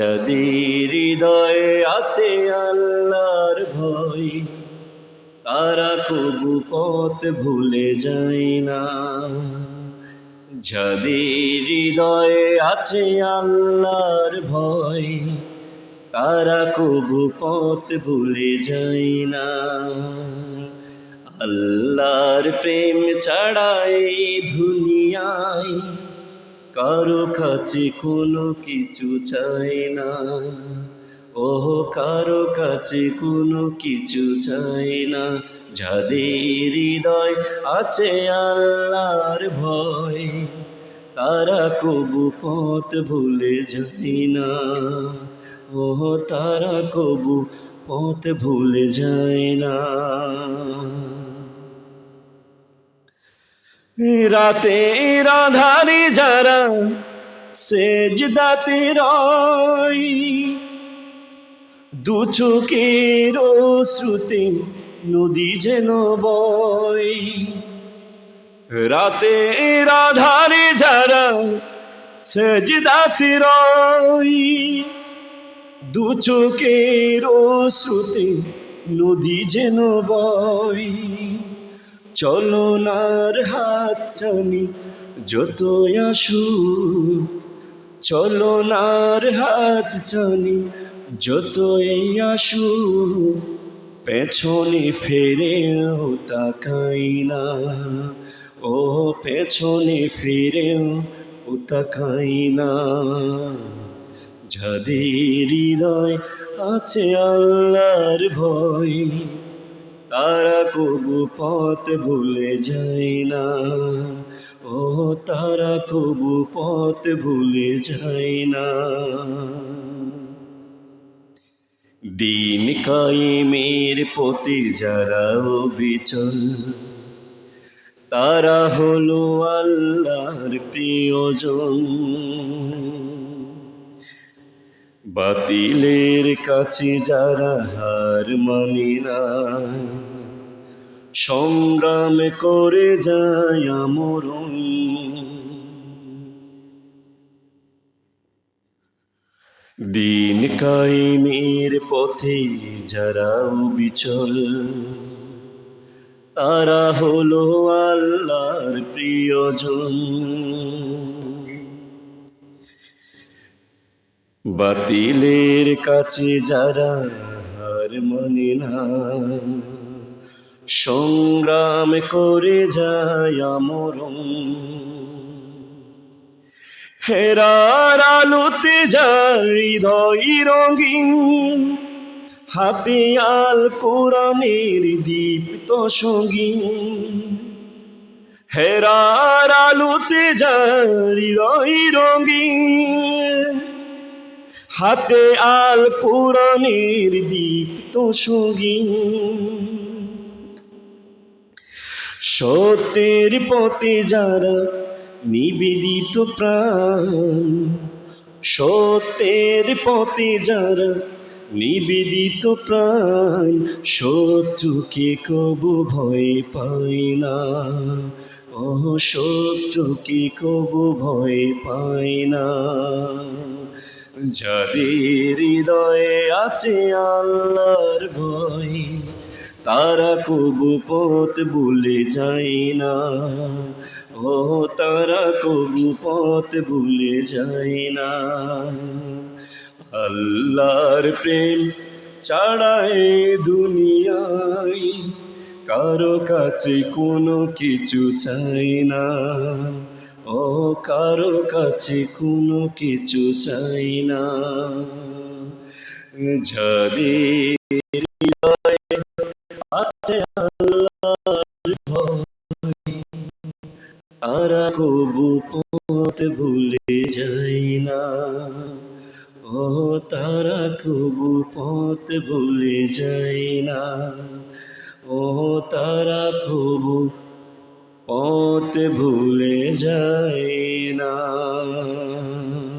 যাদের হৃদয়ে আছে আল্লাহর ভয়, তারা কবু পথ ভুলে যায় না। যাদের হৃদয়ে আছে আল্লাহর ভয়, তারা কবু পথ ভুলে যায় না। আল্লাহর প্রেম ছাড়া এই দুনিয়ায় কারো কাছে কোনো কিছু চাই না। ও কারো কাছে কোনো কিছু চাই না। যাদের হৃদয় আছে আল্লাহর ভয়, তারা কবু পথ ভুলে যায় না। ও তারা কবু পথ ভুলে যায় না। রাতের আঁধারে যারা সেজদাতে রয়, দু চোখের শ্রুতি নদী যেন বয়। রাতের আঁধারে যারা সেজদাতে রয়, দু চোখের শ্রুতি নদী যেন বয়। চলনার হাত ছানি যতই আসুক, চলনার হাত ছানি যতই আসুক, পেছনে ফিরেও তাকাই না। ও পেছনে ফিরেও তাকাই না। যাদের হৃদয় আছে আল্লাহর ভয়, তারা কবু পথ ভুলে যায় না। ও তারা কবু পথ ভুলে যায় না। দিন কায়েমের পথে যারা অবিচল, তারা হলো আল্লাহর প্রিয়জন। বাতিলের কাছে যারা হার মানে না, সংগ্রাম করে যায় আমরণ। দিন কায়েমের পথে যারা বিচল, তারা হলো আল্লাহর প্রিয়জন। বাতিলের কাছে যারা হার মানে না, সংগ্রাম করে যায় আমরণ। হেরার আলোতে যায় হৃদয় রঙিন, হাতে আল কোরআনের দীপ্ত সঙ্গীন। হেরার আলোতে যায় হৃদয় রঙিন, হাতে আল কোরআনের দীপ্ত সঙ্গীন। সত্যের পথে যারা নিবেদিত প্রাণ, সত্যের পথে যারা নিবেদিত প্রাণ, শত্রুকে কবু ভয় পায় না। ও শত্রুকে কবু ভয় পায় না। যাদের হৃদয়ে আছে আল্লাহর ভয়, তারা কবু পথ ভুলে যায় না। ও তারা কবু পথ ভুলে যায় না। আল্লাহর প্রেম ছাড়া এই দুনিয়ায় কারো কাছে কোনো কিছু চাই না। ও কারো কাছে কোনো কিছু চাই না। যাদের হৃদয়ে আছে আল্লাহর ভয়, তারা কবু পথ ভুলে যায় না। ও তারা কবু পথ ভুলে যায় না। ও তারা কবু পথ ভুলে যায় না।